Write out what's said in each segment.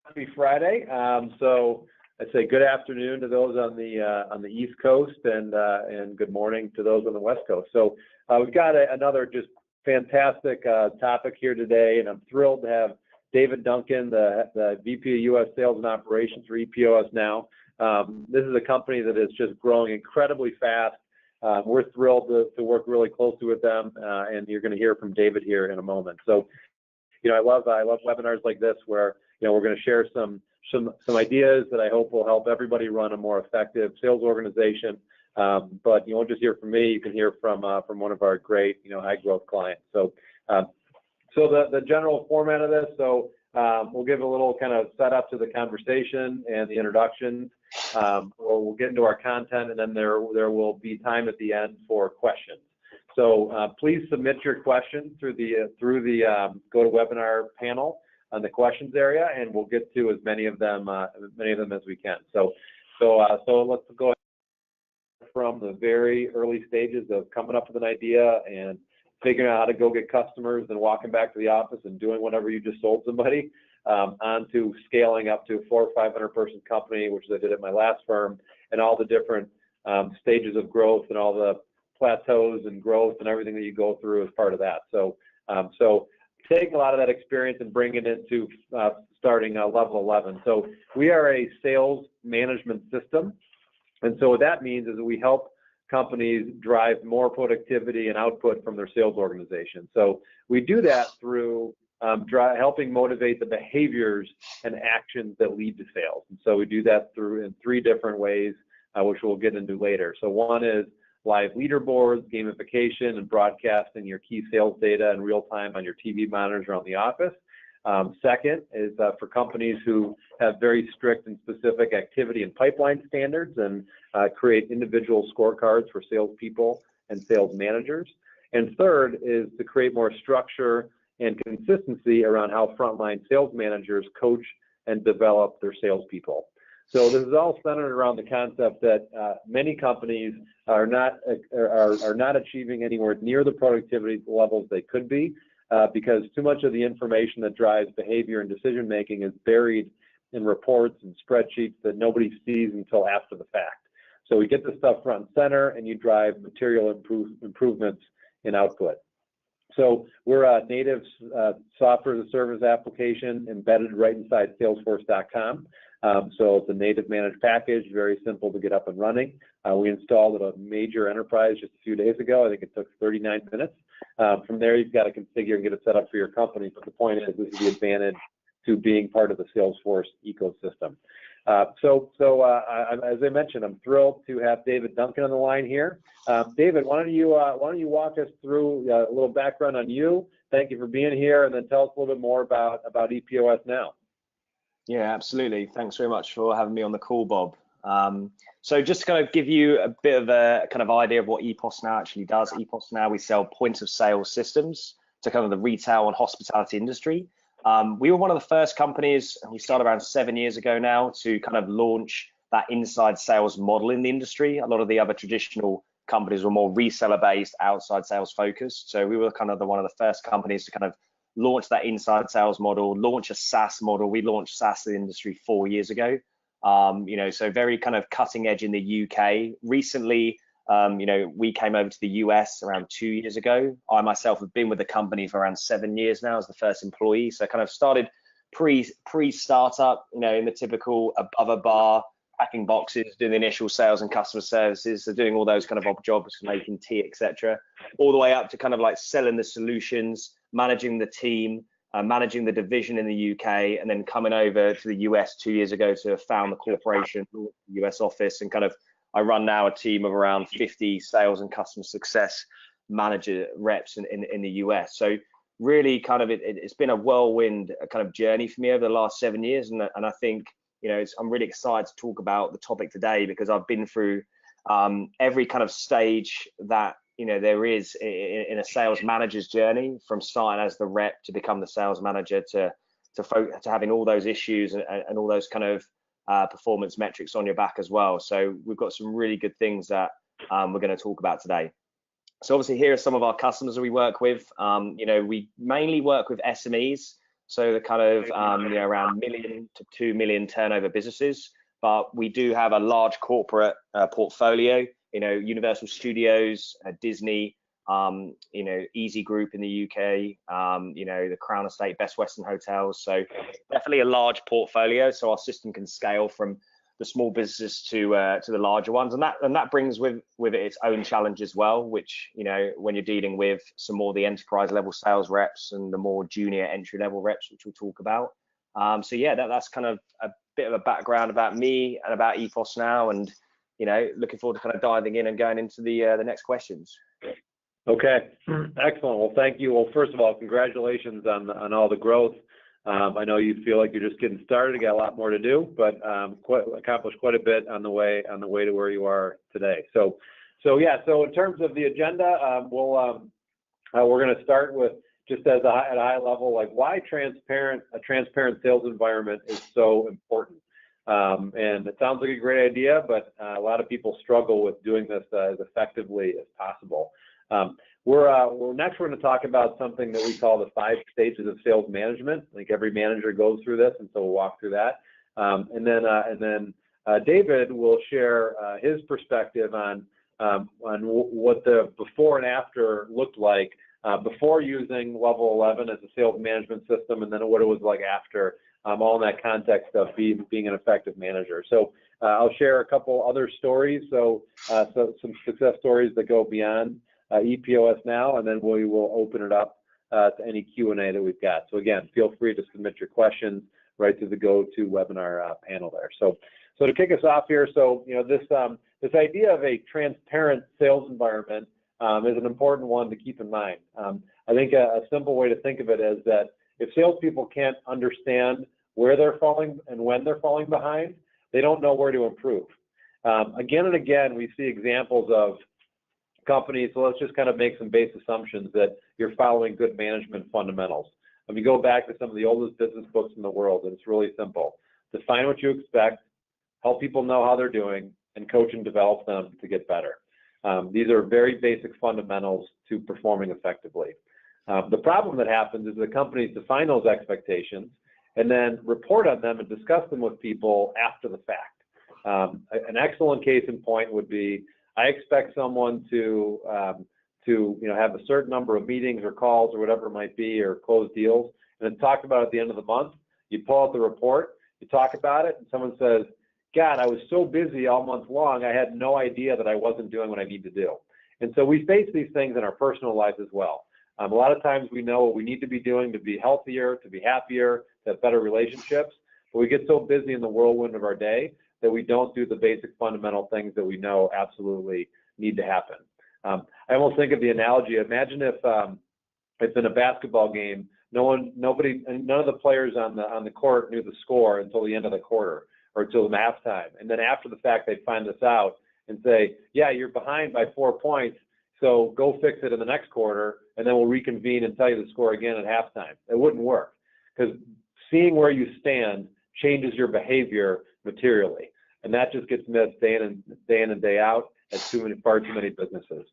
Happy Friday. So I'd say good afternoon to those on the East Coast, and good morning to those on the West Coast. So we've got another just fantastic topic here today, and I'm thrilled to have David Duncan, the VP of U.S. Sales and Operations for Epos now. This is a company that is just growing incredibly fast. We're thrilled to work really closely with them, and you're going to hear from David here in a moment. So, I love webinars like this where we're going to share some ideas that I hope will help everybody run a more effective sales organization. But you won't just hear from me; you can hear from one of our great high growth clients. So the general format of this. So we'll give a little kind of setup to the conversation and the introductions. We'll get into our content, and then there will be time at the end for questions. So please submit your questions through the GoToWebinar panel on the questions area, and we'll get to as many of them as we can. So let's go ahead from the very early stages of coming up with an idea and figuring out how to go get customers and walking back to the office and doing whatever you just sold somebody, on to scaling up to a 400 or 500 person company, which I did at my last firm, and all the different stages of growth and all the plateaus and growth and everything that you go through as part of that. So take a lot of that experience and bring it into starting level 11. So we are a sales management system, and so what that means is that we help companies drive more productivity and output from their sales organization. So we do that through helping motivate the behaviors and actions that lead to sales. And so we do that in three different ways, which we'll get into later. So one is live leaderboards, gamification, and broadcasting your key sales data in real time on your TV monitors around the office. Second is for companies who have very strict and specific activity and pipeline standards, and create individual scorecards for salespeople and sales managers. And third is to create more structure and consistency around how frontline sales managers coach and develop their salespeople. So this is all centered around the concept that many companies are not achieving anywhere near the productivity levels they could be, because too much of the information that drives behavior and decision making is buried in reports and spreadsheets that nobody sees until after the fact. So we get this stuff front and center, and you drive material improvements in output. So we're a native software as a service application embedded right inside Salesforce.com. So it's a native managed package, very simple to get up and running. We installed it at a major enterprise just a few days ago. I think it took 39 minutes. From there, you've got to configure and get it set up for your company. But the point is, this is the advantage to being part of the Salesforce ecosystem. So as I mentioned, I'm thrilled to have David Duncan on the line here. David, why don't you walk us through a little background on you? Thank you for being here, and then tell us a little bit more about Epos now. Yeah, absolutely. Thanks very much for having me on the call, Bob. So just to kind of give you a bit of a kind of idea of what Epos Now actually does. Epos Now, we sell point of sale systems to kind of the retail and hospitality industry. We were one of the first companies, and we started around 7 years ago now, to kind of launch that inside sales model in the industry. A lot of the other traditional companies were more reseller based, outside sales focused. So we were kind of one of the first companies to kind of launch that inside sales model, launch a SaaS model. We launched SaaS in the industry 4 years ago. So very kind of cutting edge in the UK. Recently, we came over to the US around 2 years ago. I myself have been with the company for around 7 years now as the first employee. So kind of started pre-startup, in the typical above a bar, packing boxes, doing the initial sales and customer services, so doing all those kind of odd jobs, making tea, etc., all the way up to kind of like selling the solutions, managing the team, managing the division in the UK, and then coming over to the US 2 years ago to found the corporation, US office, and kind of I run now a team of around 50 sales and customer success manager reps in the US. So really kind of it's been a whirlwind kind of journey for me over the last 7 years, and I think I'm really excited to talk about the topic today because I've been through every kind of stage that there is in a sales manager's journey, from starting as the rep to become the sales manager to having all those issues and all those kind of performance metrics on your back as well. So we've got some really good things that we're going to talk about today. So obviously here are some of our customers that we work with. We mainly work with SMEs, So the kind of around million to 2 million turnover businesses. But we do have a large corporate portfolio. Universal Studios, Disney, Easy Group in the UK, the Crown Estate, Best Western Hotels. So definitely a large portfolio. So our system can scale from the small businesses to the larger ones, and that brings with it its own challenge as well. Which when you're dealing with some more the enterprise level sales reps and the more junior entry level reps, which we'll talk about. So yeah, that's kind of a bit of a background about me and about Epos now, and looking forward to kind of diving in and going into the next questions. Okay, excellent. Well, thank you. Well, first of all, congratulations on all the growth. I know you feel like you're just getting started. You got a lot more to do, but accomplished quite a bit on the way to where you are today. So yeah. So in terms of the agenda, we're going to start with just at a high level, like why a transparent sales environment is so important. And it sounds like a great idea, but a lot of people struggle with doing this as effectively as possible. Next we're going to talk about something that we call the 5 stages of sales management. Like every manager goes through this, and so we'll walk through that. And then David will share his perspective on what the before and after looked like before using Level 11 as a sales management system, and then what it was like after, all in that context of being an effective manager. So I'll share a couple other stories, so some success stories that go beyond EPOS now, and then we will open it up to any Q&A that we've got. So again, feel free to submit your questions right to the GoToWebinar panel there. So to kick us off here, so this idea of a transparent sales environment is an important one to keep in mind. I think a simple way to think of it is that if salespeople can't understand where they're falling and when they're falling behind, they don't know where to improve. Again and again, we see examples of companies, so let's just kind of make some base assumptions that you're following good management fundamentals. If you go back to some of the oldest business books in the world, and it's really simple. Define what you expect, help people know how they're doing, and coach and develop them to get better. These are very basic fundamentals to performing effectively. The problem that happens is that companies define those expectations and then report on them and discuss them with people after the fact. An excellent case in point would be, I expect someone to have a certain number of meetings or calls or whatever it might be, or close deals, and then talk about it at the end of the month. You pull out the report, you talk about it, and someone says, God, I was so busy all month long, I had no idea that I wasn't doing what I need to do. And so we face these things in our personal lives as well. A lot of times we know what we need to be doing to be healthier, to be happier, to have better relationships, but we get so busy in the whirlwind of our day that we don't do the basic fundamental things that we know absolutely need to happen. I almost think of the analogy. Imagine if in a basketball game, none of the players on the court knew the score until the end of the quarter or until the halftime, and then after the fact they'd find this out and say, yeah, you're behind by 4 points, so go fix it in the next quarter, and then we'll reconvene and tell you the score again at halftime. It wouldn't work, because seeing where you stand changes your behavior materially, and that just gets missed day in and day out at far too many businesses.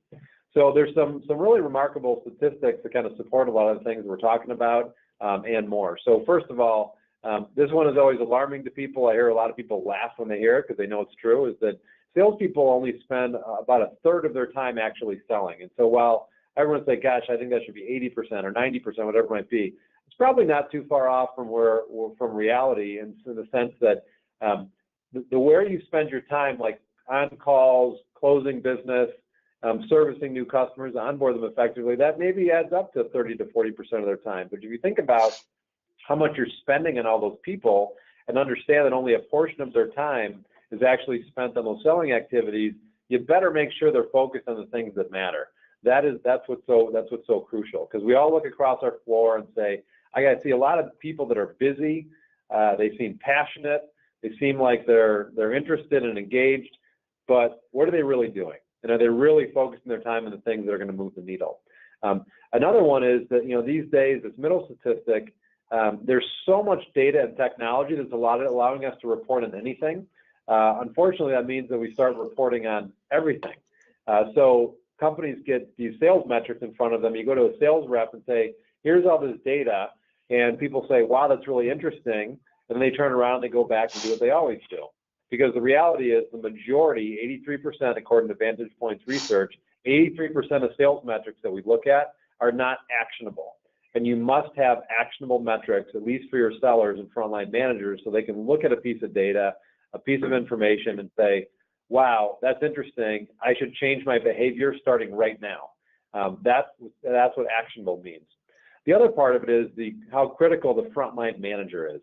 So there's some really remarkable statistics that kind of support a lot of the things we're talking about and more. So first of all, this one is always alarming to people. I hear a lot of people laugh when they hear it because they know it's true, is that salespeople only spend about a third of their time actually selling. And so while everyone say, gosh, I think that should be 80% or 90%, whatever it might be, it's probably not too far off from reality, in the sense that the where you spend your time, like on calls, closing business, servicing new customers, onboard them effectively, that maybe adds up to 30 to 40% of their time. But if you think about how much you're spending on all those people and understand that only a portion of their time is actually spent on those selling activities, you better make sure they're focused on the things that matter. That's what's so crucial, because we all look across our floor and say, I see a lot of people that are busy, they seem passionate, they seem like they're interested and engaged, but what are they really doing? And are they really focusing their time on the things that are going to move the needle? Another one is that, these days, this middle statistic, there's so much data and technology that's allowing us to report on anything. Unfortunately, that means that we start reporting on everything. So companies get these sales metrics in front of them. You go to a sales rep and say, here's all this data. And people say, wow, that's really interesting. And then they turn around and they go back and do what they always do. Because the reality is the majority, 83%, according to Vantage Point's research, 83% of sales metrics that we look at are not actionable. And you must have actionable metrics, at least for your sellers and frontline managers, so they can look at a piece of data, a piece of information, and say, wow, that's interesting. I should change my behavior starting right now. That's what actionable means. The other part of it is how critical the frontline manager is.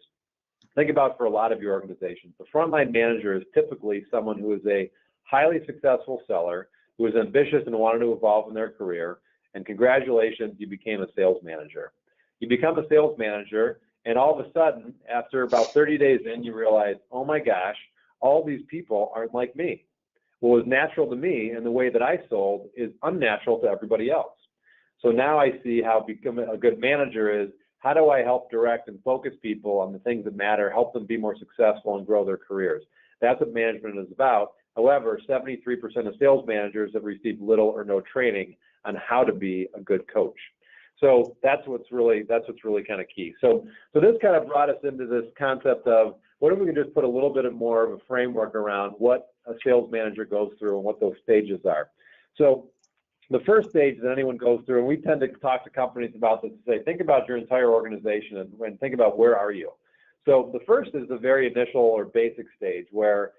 Think about for a lot of your organizations, the frontline manager is typically someone who is a highly successful seller, who is ambitious and wanted to evolve in their career, and congratulations, you became a sales manager. You become a sales manager, and all of a sudden, after about 30 days in, you realize, oh my gosh, all these people aren't like me. What was natural to me and the way that I sold is unnatural to everybody else. So now I see how becoming a good manager is, how do I help direct and focus people on the things that matter, help them be more successful and grow their careers? That's what management is about. However, 73% of sales managers have received little or no training on how to be a good coach. So that's what's really kind of key. So this kind of brought us into this concept of what if we can just put a little bit more of a framework around what a sales manager goes through and what those stages are. So the first stage that anyone goes through, and we tend to talk to companies about this, to say, think about your entire organization and think about where are you. So the first is the very initial or basic stage where,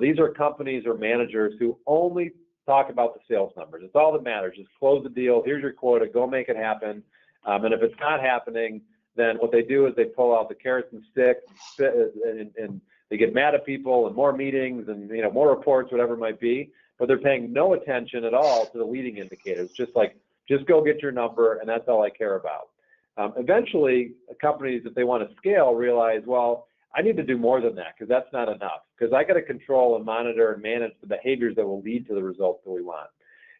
these are companies or managers who only talk about the sales numbers. It's all that matters. Just close the deal. Here's your quota. Go make it happen. And if it's not happening, then what they do is they pull out the carrots and sticks and they get mad at people and more meetings and more reports, whatever it might be. But they're paying no attention at all to the leading indicators. Just go get your number, and that's all I care about. Eventually, companies, if they want to scale, realize, well, I need to do more than that because that's not enough. Because I got to control and monitor and manage the behaviors that will lead to the results that we want.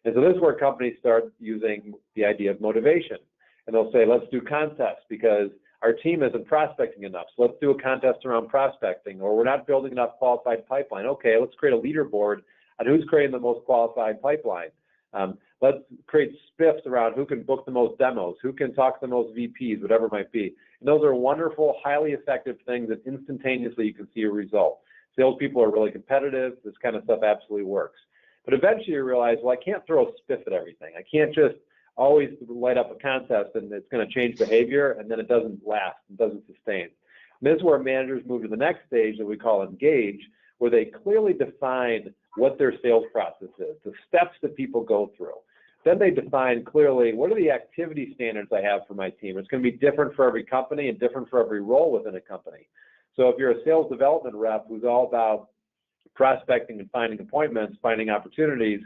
And so this is where companies start using the idea of motivation. And they'll say, let's do contests because our team isn't prospecting enough. So let's do a contest around prospecting, or we're not building enough qualified pipeline. Okay, let's create a leaderboard on who's creating the most qualified pipeline. Let's create spiffs around who can book the most demos, who can talk to the most VPs, whatever it might be. And those are wonderful, highly effective things that instantaneously you can see a result. Salespeople are really competitive. This kind of stuff absolutely works. But eventually you realize, well, I can't throw a spiff at everything. I can't just always light up a contest and it's going to change behavior and then it doesn't last, it doesn't sustain. And this is where managers move to the next stage that we call engage, where they clearly define what their sales process is, the steps that people go through. Then they define clearly what are the activity standards I have for my team. It's going to be different for every company and different for every role within a company. So if you're a sales development rep who's all about prospecting and finding appointments, finding opportunities,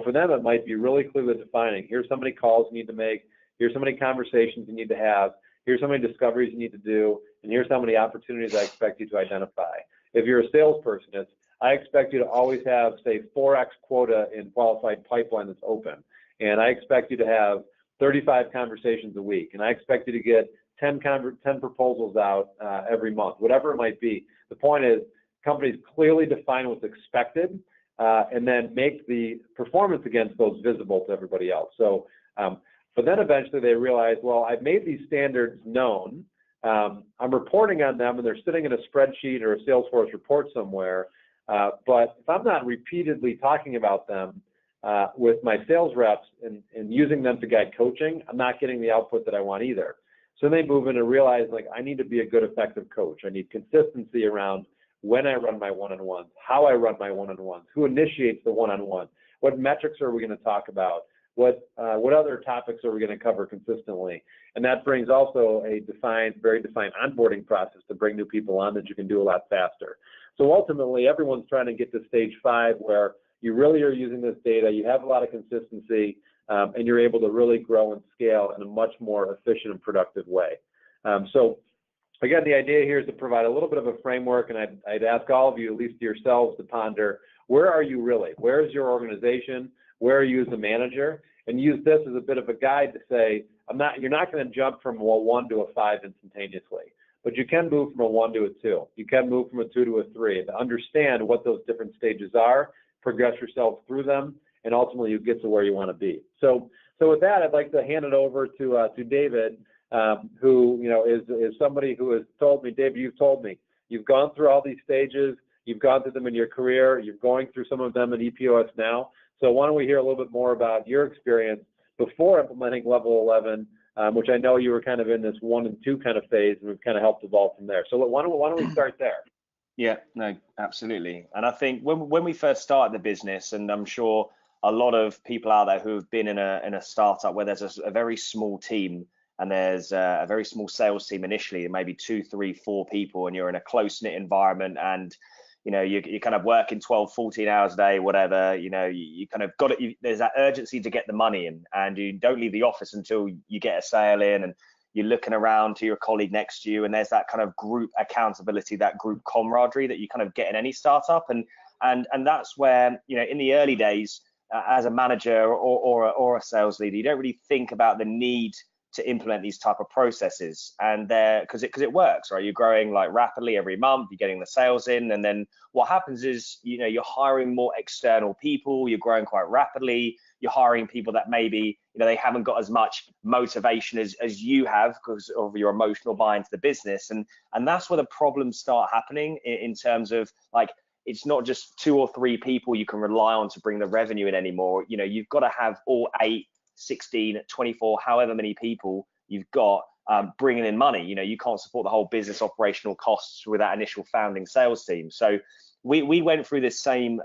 for them it might be really clearly defining, here's how many calls you need to make, here's how many conversations you need to have, here's how many discoveries you need to do, and here's how many opportunities I expect you to identify. If you're a salesperson, it's I expect you to always have, say, 4x quota in qualified pipeline that's open. And I expect you to have 35 conversations a week. And I expect you to get 10 proposals out every month, whatever it might be. The point is companies clearly define what's expected and then make the performance against those visible to everybody else. So, but then eventually they realize, well, I've made these standards known. I'm reporting on them and they're sitting in a spreadsheet or a Salesforce report somewhere. But if I'm not repeatedly talking about them with my sales reps and using them to guide coaching, I'm not getting the output that I want either. So they move in and realize, like, I need to be a good, effective coach. I need consistency around when I run my one-on-ones, how I run my one-on-ones, who initiates the one-on-one, what metrics are we going to talk about, what other topics are we going to cover consistently. And that brings also a very defined onboarding process to bring new people on that you can do a lot faster. So ultimately, everyone's trying to get to stage 5 where you really are using this data, you have a lot of consistency, and you're able to really grow and scale in a much more efficient and productive way. So again, the idea here is to provide a little bit of a framework, and I'd ask all of you, at least to yourselves, to ponder, where are you really? Where is your organization? Where are you as a manager? And use this as a bit of a guide to say, you're not going to jump from a 1 to a 5 instantaneously. But you can move from a 1 to a 2. You can move from a 2 to a 3. To understand what those different stages are, progress yourself through them, and ultimately you get to where you want to be. So with that, I'd like to hand it over to David who, is somebody who has told me, Dave, you've told me, you've gone through all these stages, you've gone through them in your career, you're going through some of them in EPOS now. So why don't we hear a little bit more about your experience before implementing level 11, which I know you were kind of in this 1 and 2 kind of phase, and we've kind of helped evolve from there. So why don't we start there? Yeah, no, absolutely. And I think when we first started the business, and I'm sure a lot of people out there who have been in a startup where there's a very small team, and there's a very small sales team initially, maybe 2, 3, 4 people, and you're in a close-knit environment, and you're kind of working 12, 14 hours a day, whatever, you kind of got it. There's that urgency to get the money in, and you don't leave the office until you get a sale in, and you're looking around to your colleague next to you, and there's that kind of group accountability, that group camaraderie that you kind of get in any startup. And that's where, in the early days, as a manager or a sales leader, you don't really think about the need to implement these type of processes, and because it works, right? You're growing like rapidly every month, you're getting the sales in, and then what happens is, you're hiring more external people, you're growing quite rapidly, you're hiring people that maybe, they haven't got as much motivation as you have because of your emotional buy into the business, and that's where the problems start happening in terms of, like, it's not just 2 or 3 people you can rely on to bring the revenue in anymore. You've got to have all 8, 16, 24, however many people you've got bringing in money. You can't support the whole business operational costs with that initial founding sales team. So we went through this same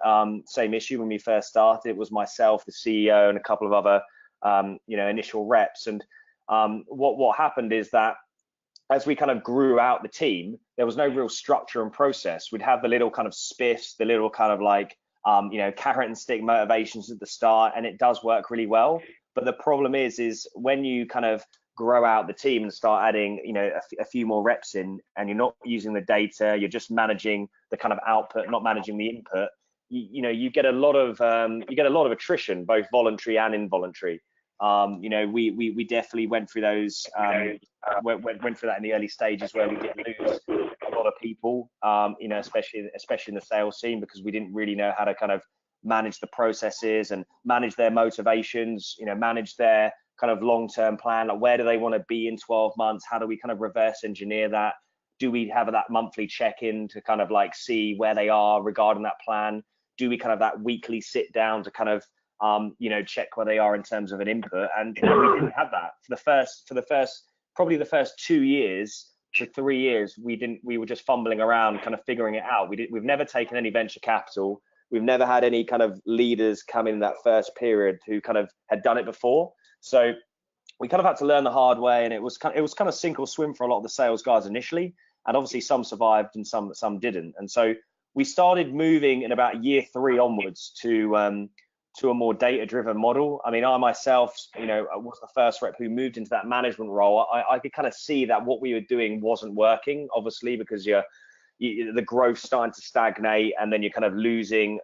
issue when we first started. It was myself, the CEO, and a couple of other initial reps. And what happened is that as we kind of grew out the team, there was no real structure and process. We'd have the little kind of spiffs, the little kind of like carrot and stick motivations at the start, and it does work really well. But the problem is when you kind of grow out the team and start adding, a few more reps in, and you're not using the data, you're just managing the kind of output, not managing the input. You get a lot of attrition, both voluntary and involuntary. We definitely went through those, went through that in the early stages where we did lose a lot of people, especially in the sales team, because we didn't really know how to kind of manage the processes and manage their motivations, manage their kind of long-term plan. Like, where do they want to be in 12 months? How do we kind of reverse engineer that? Do we have that monthly check-in to kind of like see where they are regarding that plan? Do we kind of that weekly sit down to kind of check where they are in terms of an input? And we didn't have that for the first 2 years to 3 years. We were just fumbling around, kind of figuring it out. We've never taken any venture capital. We've never had any kind of leaders come in that first period who kind of had done it before. So we kind of had to learn the hard way, and it was kind of sink or swim for a lot of the sales guys initially, and obviously some survived and some didn't. And so we started moving in about year 3 onwards to a more data-driven model. I mean, I myself, was the first rep who moved into that management role. I could kind of see that what we were doing wasn't working, obviously, because the growth starting to stagnate, and then you're kind of losing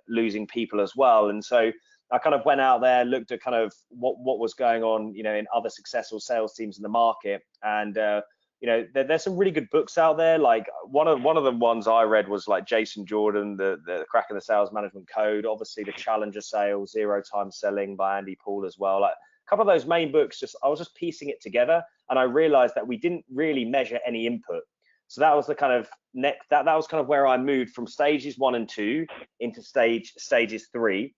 people as well. And so I kind of went out there, looked at kind of what was going on, in other successful sales teams in the market. And there's some really good books out there. Like one of the ones I read was like Jason Jordan, the Cracking the Sales Management Code, obviously the Challenger Sales, Zero Time Selling by Andy Paul as well. Like a couple of those main books, I was just piecing it together, and I realized that we didn't really measure any input. So that was the kind of that was kind of where I moved from stages 1 and 2 into stages 3.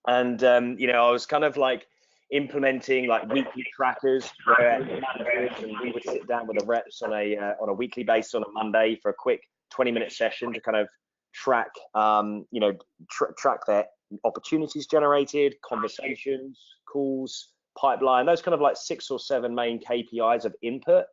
And I was kind of like implementing like weekly trackers where managers and we would sit down with the reps on a weekly basis on a Monday for a quick 20-minute session to kind of track track their opportunities generated, conversations, calls, pipeline, those kind of like 6 or 7 main KPIs of input.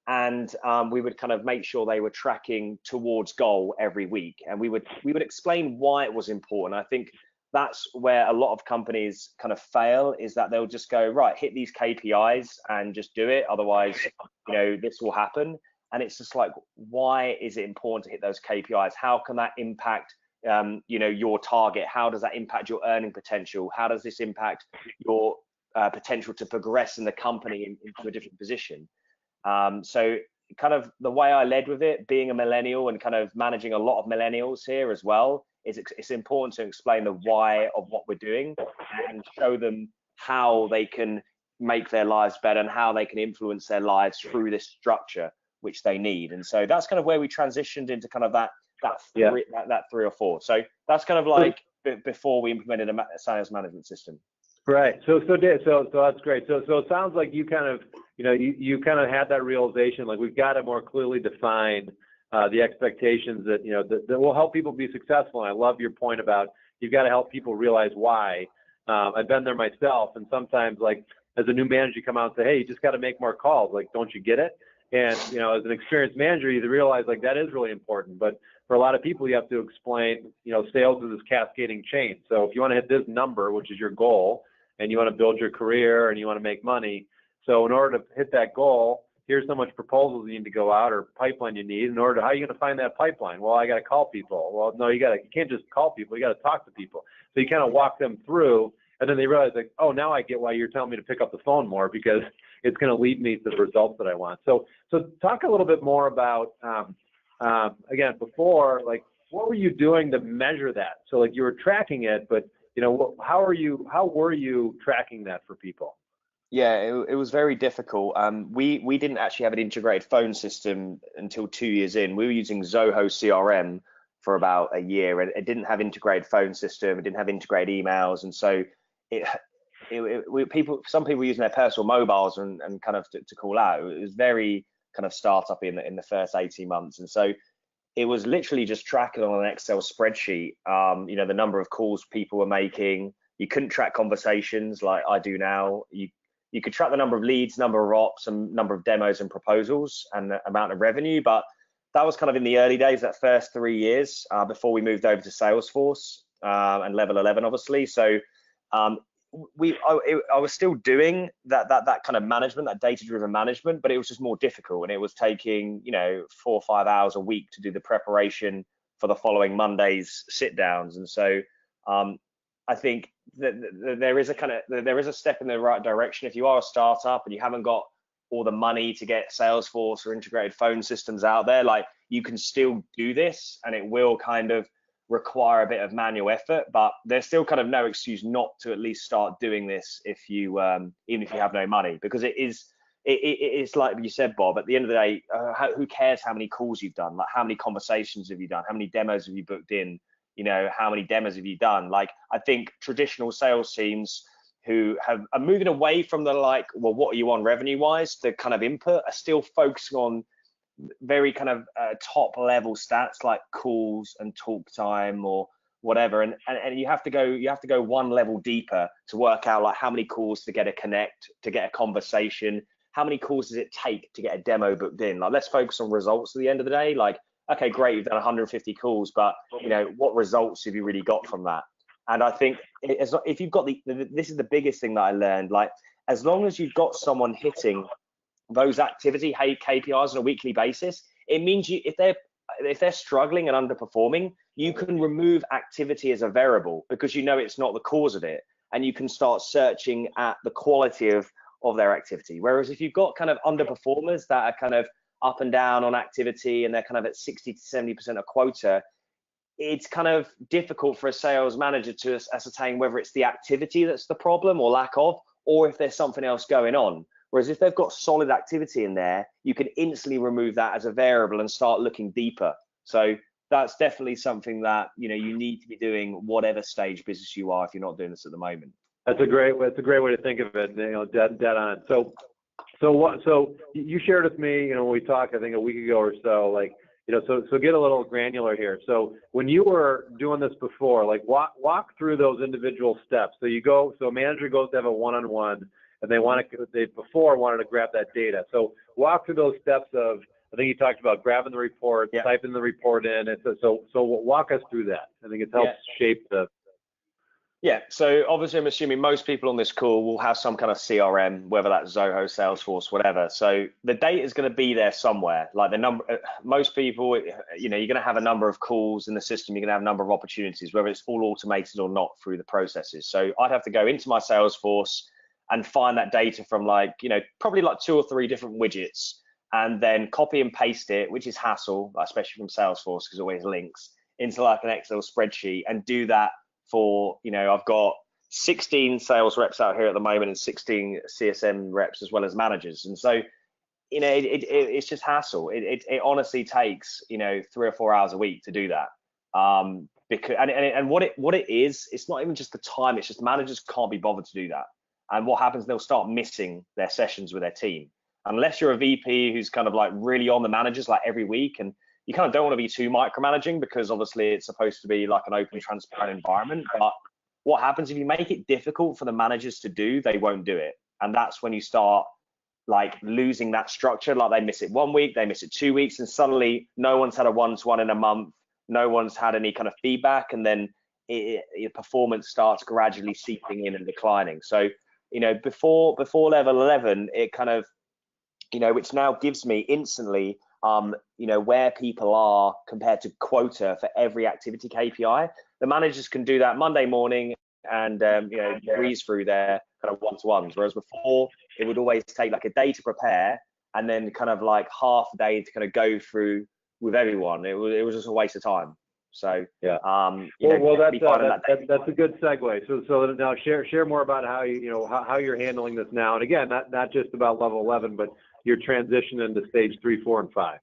And we would kind of make sure they were tracking towards goal every week, and we would explain why it was important. I think that's where a lot of companies kind of fail, is that they'll just go, right, hit these KPIs and just do it, otherwise this will happen. And it's just like, why is it important to hit those KPIs? How can that impact your target? How does that impact your earning potential? How does this impact your potential to progress in the company into a different position? So kind of the way I led with it, being a millennial and kind of managing a lot of millennials here as well, is it's important to explain the why of what we're doing and show them how they can make their lives better and how they can influence their lives through this structure which they need. And so that's kind of where we transitioned into kind of that three or four. So that's kind of like before we implemented a sales management system. Right. So that's great. So it sounds like you kind of, you kind of had that realization, like we've got to more clearly define the expectations that, that will help people be successful. And I love your point about you've got to help people realize why. I've been there myself, and sometimes, like, as a new manager, you come out and say, hey, you just got to make more calls. Like, don't you get it? And, as an experienced manager, you realize, like, that is really important. But for a lot of people, you have to explain, sales is this cascading chain. So if you want to hit this number, which is your goal, and you want to build your career and you want to make money, so in order to hit that goal, here's how much proposals you need to go out or pipeline you need. In order to, how are you going to find that pipeline? Well, I got to call people. Well, no, you can't just call people. You got to talk to people. So you kind of walk them through, and then they realize, like, oh, now I get why you're telling me to pick up the phone more, because it's going to lead me to the results that I want. So talk a little bit more about, again, before, like, what were you doing to measure that? So, like, you were tracking it, but, how were you tracking that for people? Yeah, it was very difficult. We didn't actually have an integrated phone system until 2 years in. We were using Zoho CRM for about a year, and it didn't have integrated phone system. It didn't have integrated emails, and so some people were using their personal mobiles and kind of to call out. It was very kind of startup in the first 18 months, and so it was literally just tracking on an Excel spreadsheet. The number of calls people were making. You couldn't track conversations like I do now. You could track the number of leads, number of ops, and number of demos and proposals, and the amount of revenue. But that was kind of in the early days, that first 3 years before we moved over to Salesforce and level 11, obviously. So I was still doing that kind of management, that data-driven management, but it was just more difficult, and it was taking 4 or 5 hours a week to do the preparation for the following Monday's sit downs. And so I think that there is a step in the right direction. If you are a startup and you haven't got all the money to get Salesforce or integrated phone systems out there, like, you can still do this, and it will kind of require a bit of manual effort, but there's still kind of no excuse not to at least start doing this if you even if you have no money, because it's like you said, Bob, at the end of the day, who cares how many calls you've done? Like, how many conversations have you done? How many demos have you booked in? How many demos have you done? Like, I think traditional sales teams who are moving away from the, like, well, what are you on revenue wise, the kind of input, are still focusing on very kind of top level stats like calls and talk time or whatever, and you have to go one level deeper to work out, like, how many calls to get a connect, to get a conversation, how many calls does it take to get a demo booked in. Like, let's focus on results at the end of the day. Like, okay, great, you've done 150 calls, but what results have you really got from that? And I think if you've got this is the biggest thing that I learned, like, as long as you've got someone hitting those activity KPIs on a weekly basis, it means if they're struggling and underperforming, you can remove activity as a variable, because it's not the cause of it, and you can start searching at the quality of their activity. Whereas if you've got kind of underperformers that are kind of up and down on activity, and they're kind of at 60 to 70% of quota, it's kind of difficult for a sales manager to ascertain whether it's the activity that's the problem or lack of, or if there's something else going on. Whereas if they've got solid activity in there, you can instantly remove that as a variable and start looking deeper. So that's definitely something that you need to be doing, whatever stage business you are, if you're not doing this at the moment. That's a great way to think of it. Dead on. So you shared with me, when we talked, I think a week ago or so, like, so get a little granular here. So when you were doing this before, like, walk through those individual steps. So a manager goes to have a one-on-one, and they before wanted to grab that data. So walk through those steps of, I think you talked about grabbing the report, typing the report in. So walk us through that. I think it helps shape the. Yeah, so obviously I'm assuming most people on this call will have some kind of CRM, whether that's Zoho, Salesforce, whatever. So the data is going to be there somewhere. Like most people, you're going to have a number of calls in the system. You're going to have a number of opportunities, whether it's all automated or not through the processes. So I'd have to go into my Salesforce and find that data from probably like 2 or 3 different widgets, and then copy and paste it, which is hassle, especially from Salesforce because it always links, into like an Excel spreadsheet, and do that for, I've got 16 sales reps out here at the moment and 16 CSM reps as well as managers. And so, it's just hassle. It honestly takes, 3 or 4 hours a week to do that. Because what it is, it's not even just the time, it's just managers can't be bothered to do that. And what happens, they'll start missing their sessions with their team. Unless you're a VP who's kind of like really on the managers like every week, and you kind of don't want to be too micromanaging because obviously it's supposed to be like an open, transparent environment. But what happens if you make it difficult for the managers to do, they won't do it. And that's when you start like losing that structure. Like they miss it 1 week, they miss it 2 weeks, and suddenly no one's had a one-to-one in a month, no one's had any kind of feedback, and then your performance starts gradually seeping in and declining. So, before level 11, it kind of, which now gives me instantly, where people are compared to quota for every activity KPI. The managers can do that Monday morning and, breeze through their kind of one-to-ones. Whereas before, it would always take like a day to prepare and then kind of like half a day to kind of go through with everyone. It was just a waste of time. So yeah, well, that's a good segue. So now share more about how how you're handling this now, and again, not just about level 11, but your transition into stage 3, 4, and 5.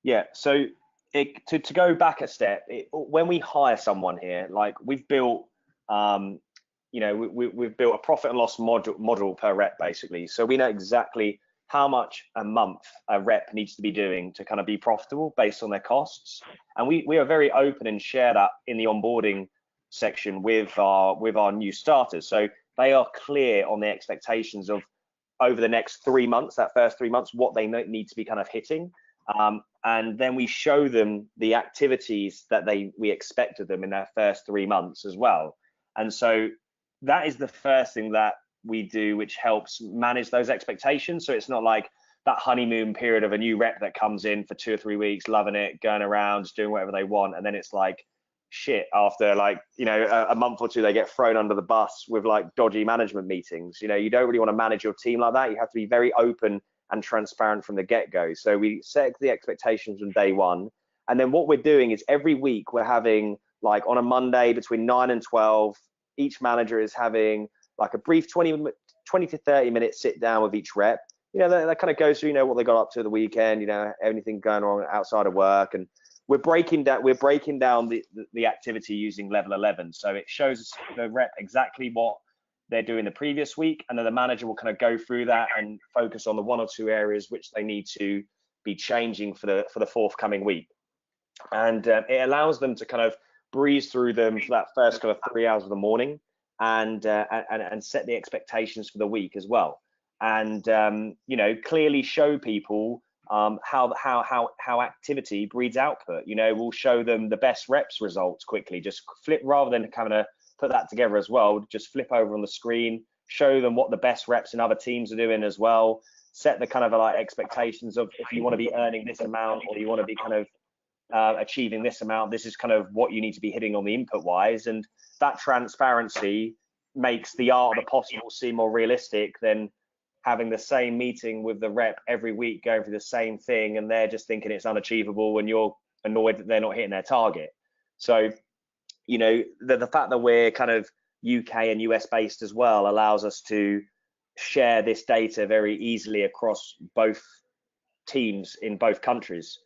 Yeah. So to go back a step, when we hire someone here, like we've built, we've built a profit and loss model per rep basically. So we know exactly how much a month a rep needs to be doing to kind of be profitable based on their costs. And we are very open and share that in the onboarding section with our new starters. So they are clear on the expectations of over the next 3 months, that first 3 months, what they need to be kind of hitting. And then we show them the activities that we expect of them in their first 3 months as well. And so that is the first thing that we do, which helps manage those expectations. So it's not like that honeymoon period of a new rep that comes in for 2 or 3 weeks, loving it, going around, just doing whatever they want. And then it's like, shit, after like, a month or two, they get thrown under the bus with like dodgy management meetings. You don't really want to manage your team like that. You have to be very open and transparent from the get-go. So we set the expectations from day one. And then what we're doing is every week we're having, like on a Monday between 9 and 12, each manager is having like a brief 20 to 30 minute sit down with each rep. That kind of goes through, what they got up to the weekend, anything going on outside of work. And we're breaking down the activity using level 11. So it shows the rep exactly what they're doing the previous week, and then the manager will kind of go through that and focus on the 1 or 2 areas which they need to be changing for the forthcoming week. And it allows them to kind of breeze through them for that first kind of 3 hours of the morning, and set the expectations for the week as well. And clearly show people how activity breeds output. We'll show them the best reps results quickly, just flip, rather than kind of put that together as well, just flip over on the screen, show them what the best reps in other teams are doing as well, set the kind of like expectations of, if you want to be earning this amount, or you want to be kind of achieving this amount, this is kind of what you need to be hitting on the input wise. And that transparency makes the art of the possible seem more realistic than having the same meeting with the rep every week, going through the same thing, and they're just thinking it's unachievable and you're annoyed that they're not hitting their target. So the fact that we're kind of UK and US based as well allows us to share this data very easily across both teams in both countries.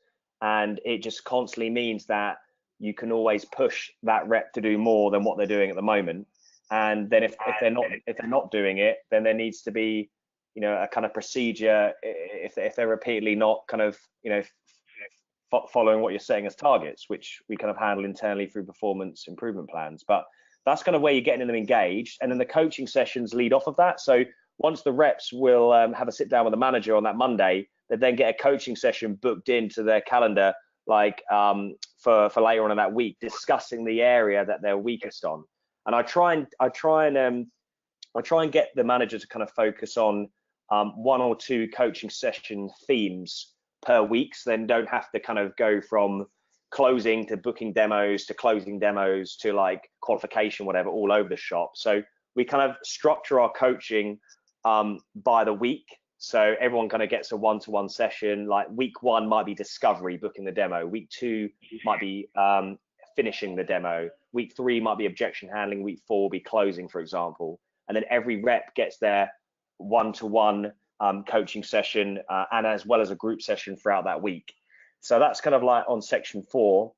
And it just constantly means that you can always push that rep to do more than what they're doing at the moment. And then if they're not doing it, then there needs to be a kind of procedure if they're repeatedly not kind of following what you're setting as targets, which we kind of handle internally through performance improvement plans. But that's kind of where you're getting them engaged, and then the coaching sessions lead off of that. So once the reps will have a sit down with the manager on that Monday, they then get a coaching session booked into their calendar, like for later on in that week, discussing the area that they're weakest on. And I try and get the manager to kind of focus on 1 or 2 coaching session themes per week, so then don't have to kind of go from closing to booking demos to closing demos to like qualification, whatever, all over the shop. So we kind of structure our coaching by the week. So everyone kind of gets a 1-to-1 session. Like week 1 might be discovery, booking the demo. Week 2 might be finishing the demo. Week 3 might be objection handling. Week 4 will be closing, for example. And then every rep gets their one-to-one coaching session and as well as a group session throughout that week. So that's kind of like on section 4.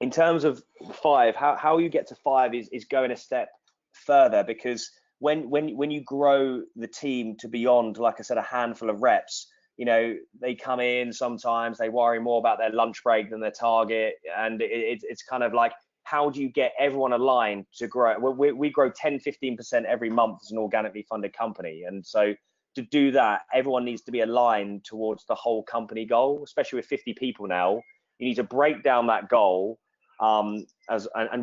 In terms of 5, how you get to 5 is going a step further, because when you grow the team to beyond, like I said, a handful of reps, you know, they come in, sometimes they worry more about their lunch break than their target. And it's kind of like, how do you get everyone aligned to grow? We grow 10-15% every month as an organically funded company. And so to do that, everyone needs to be aligned towards the whole company goal, especially with 50 people now. You need to break down that goal. And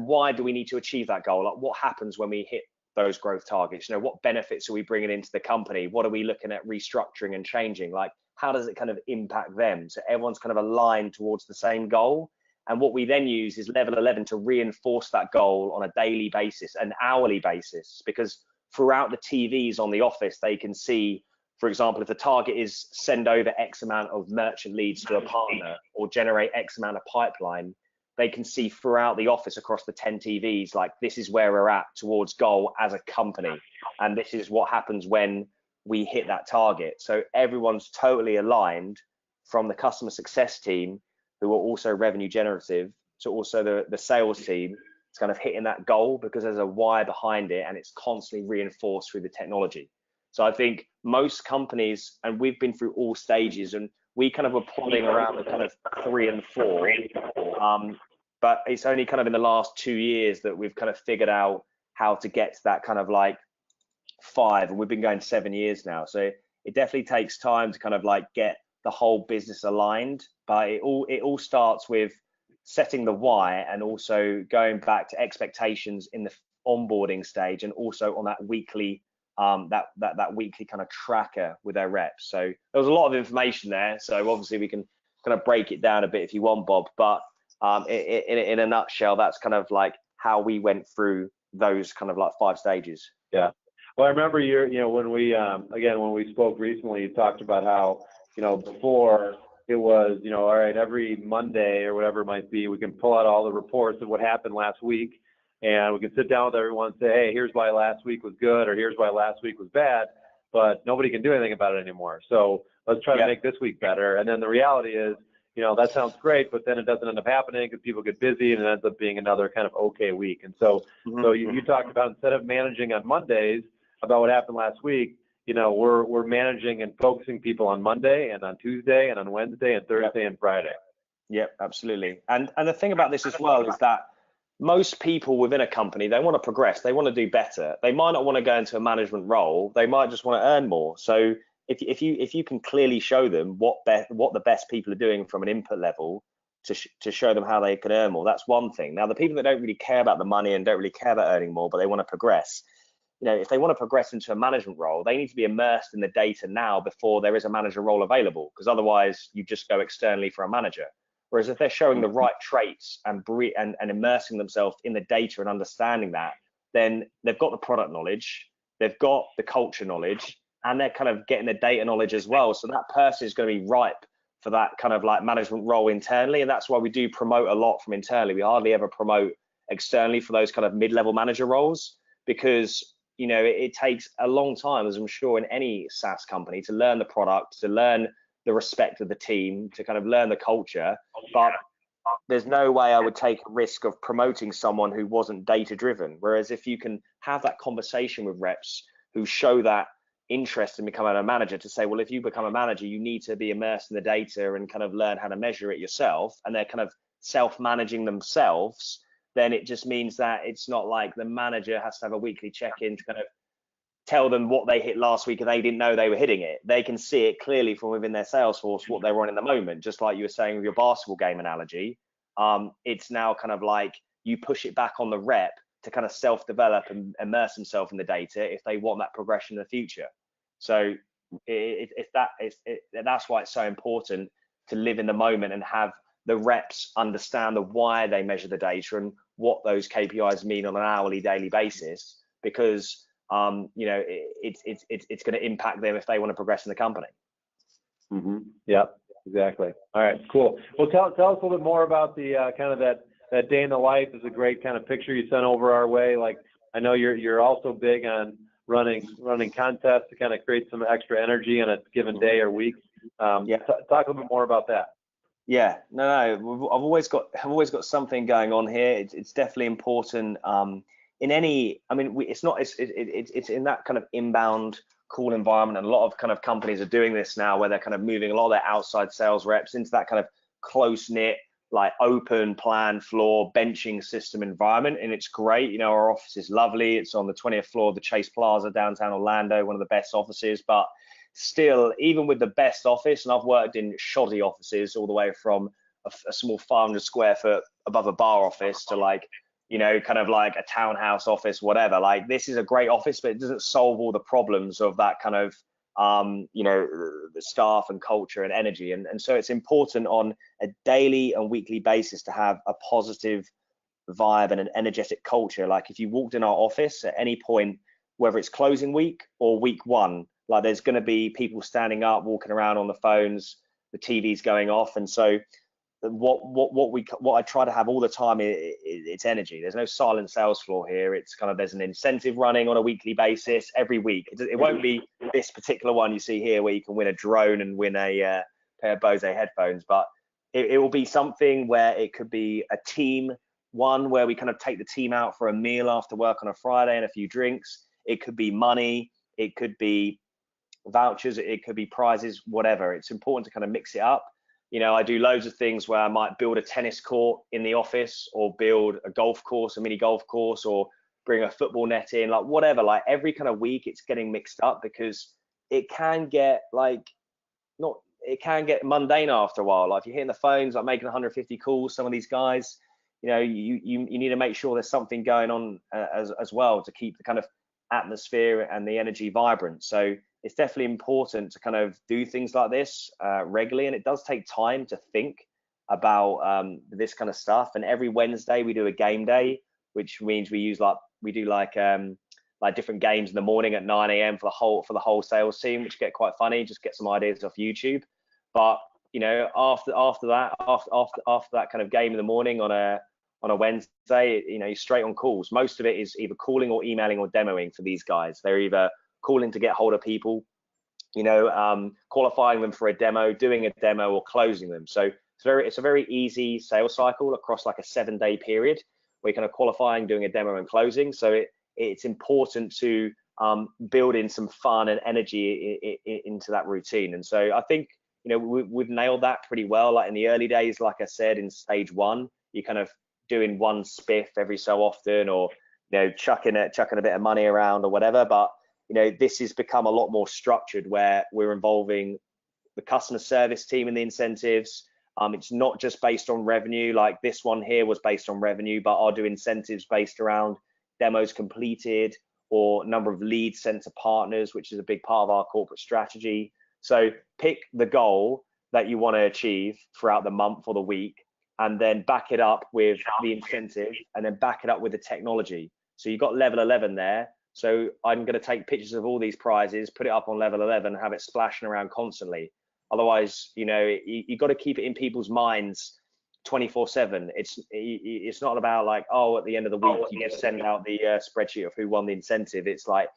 why do we need to achieve that goal? Like, what happens when we hit those growth targets? You know, what benefits are we bringing into the company? What are we looking at restructuring and changing? Like, how does it kind of impact them? So everyone's kind of aligned towards the same goal. And what we then use is level 11 to reinforce that goal on a daily basis, an hourly basis, because throughout the TVs on the office, they can see, for example, if the target is send over X amount of merchant leads to a partner or generate X amount of pipeline, they can see throughout the office across the 10 TVs, like, this is where we're at towards goal as a company. And this is what happens when we hit that target. So everyone's totally aligned, from the customer success team, who are also revenue generative, to also the sales team. It's kind of hitting that goal because there's a why behind it, and it's constantly reinforced through the technology. So I think most companies, and we've been through all stages, and we kind of were plodding around the kind of 3 and 4. But it's only kind of in the last 2 years that we've kind of figured out how to get to that kind of like 5, and we've been going 7 years now. So it definitely takes time to kind of like get the whole business aligned, but it all starts with setting the why, and also going back to expectations in the onboarding stage, and also on that weekly that weekly kind of tracker with their reps. So there was a lot of information there, so obviously we can kind of break it down a bit if you want, Bob, but in a nutshell, that's kind of like how we went through those kind of like 5 stages. Yeah. Well, I remember when we spoke recently, you talked about how, before it was, all right, every Monday or whatever it might be, we can pull out all the reports of what happened last week, and we can sit down with everyone and say, hey, here's why last week was good, or here's why last week was bad, but nobody can do anything about it anymore. So let's try to make this week better. And then the reality is, that sounds great, but then it doesn't end up happening because people get busy, and it ends up being another kind of okay week. And so, you talked about, instead of managing on Mondays about what happened last week, we're managing and focusing people on Monday and on Tuesday and on Wednesday and Thursday and Friday. Yep, absolutely. And the thing about this as well is that most people within a company, they want to progress, they want to do better. They might not want to go into a management role, they might just want to earn more. So if you can clearly show them what the best people are doing from an input level, to show them how they can earn more, that's one thing. Now, the people that don't really care about the money and don't really care about earning more, but they want to progress, if they want to progress into a management role, they need to be immersed in the data now before there is a manager role available, because otherwise you just go externally for a manager. Whereas if they're showing the right traits and immersing themselves in the data and understanding that, then they've got the product knowledge, they've got the culture knowledge, and they're kind of getting the data knowledge as well. So that person is going to be ripe for that kind of like management role internally. And that's why we do promote a lot from internally. We hardly ever promote externally for those kind of mid-level manager roles, because it takes a long time, as I'm sure in any SaaS company, to learn the product, to learn the respect of the team, to kind of learn the culture. But there's no way I would take a risk of promoting someone who wasn't data driven. Whereas if you can have that conversation with reps who show that interest in becoming a manager, to say, well, if you become a manager, you need to be immersed in the data and kind of learn how to measure it yourself, and they're kind of self-managing themselves, then it just means that it's not like the manager has to have a weekly check-in to kind of tell them what they hit last week and they didn't know they were hitting it. They can see it clearly from within their sales force what they're on in the moment. Just like you were saying with your basketball game analogy, it's now kind of like you push it back on the rep to kind of self-develop and immerse themselves in the data if they want that progression in the future. So that's why it's so important to live in the moment and have the reps understand the why they measure the data and what those KPIs mean on an hourly, daily basis, because it's going to impact them if they want to progress in the company. Yep, exactly. All right, cool. Well, tell us a little bit more about the kind of that that day in the life is a great kind of picture you sent over our way. Like, I know you're also big on running contests to kind of create some extra energy on a given day or week. Yeah. Talk a little bit more about that. Yeah, no, I've always got something going on here. It's definitely important. In any, I mean, it's in that kind of inbound call environment, and a lot of kind of companies are doing this now, where they're kind of moving a lot of their outside sales reps into that kind of close knit, like open plan floor benching system environment, and it's great. You know, our office is lovely. It's on the 20th floor of the Chase Plaza, downtown Orlando, one of the best offices. But still, even with the best office, and I've worked in shoddy offices all the way from a small 500 square foot above a bar office to, like, you know, kind of like a townhouse office, whatever. Like, this is a great office, but it doesn't solve all the problems of that kind of you know, the staff and culture and energy. And so it's important on a daily and weekly basis to have a positive vibe and an energetic culture. Like, if you walked in our office at any point, whether it's closing week or week one, like, there's going to be people standing up, walking around on the phones, the TV's going off. And so what I try to have all the time it's energy. There's no silent sales floor here. It's kind of, there's an incentive running on a weekly basis every week. It won't be this particular one you see here where you can win a drone and win a pair of Bose headphones, but it will be something where it could be a team one where we kind of take the team out for a meal after work on a Friday and a few drinks. It could be money, it could be vouchers, it could be prizes, whatever. It's important to kind of mix it up. You know, I do loads of things where I might build a tennis court in the office, or build a golf course, a mini golf course, or bring a football net in, like whatever. Like, every kind of week it's getting mixed up, because it can get it can get mundane after a while. Like, you're hitting the phones, like making 150 calls, some of these guys, you know, you need to make sure there's something going on as well, to keep the kind of atmosphere and the energy vibrant. So it's definitely important to kind of do things like this regularly, and it does take time to think about this kind of stuff. And every Wednesday we do a game day, which means we do different games in the morning at 9 a.m. for the whole sales team, which get quite funny. Just get some ideas off YouTube. But, you know, after that kind of game in the morning on a Wednesday, you know, you're straight on calls. Most of it is either calling or emailing or demoing for these guys. They're either calling to get hold of people, you know, qualifying them for a demo, doing a demo, or closing them. So it's a very easy sales cycle across like a 7-day period, where you're kind of qualifying, doing a demo, and closing. So it's important to build in some fun and energy into that routine. And so I think, you know, we've nailed that pretty well. Like, in the early days, like I said, in stage one, you're kind of doing one spiff every so often, or, you know, chucking a bit of money around or whatever. But, you know, this has become a lot more structured, where we're involving the customer service team in the incentives. It's not just based on revenue. Like, this one here was based on revenue, but I'll do incentives based around demos completed, or number of leads sent to partners, which is a big part of our corporate strategy. So pick the goal that you want to achieve throughout the month or the week, and then back it up with the incentive, and then back it up with the technology. So you've got level 11 there. So I'm going to take pictures of all these prizes, put it up on level 11, have it splashing around constantly. Otherwise, you know, you got to keep it in people's minds 24/7. It's not about like, oh, at the end of the week you just send out the spreadsheet of who won the incentive. It's like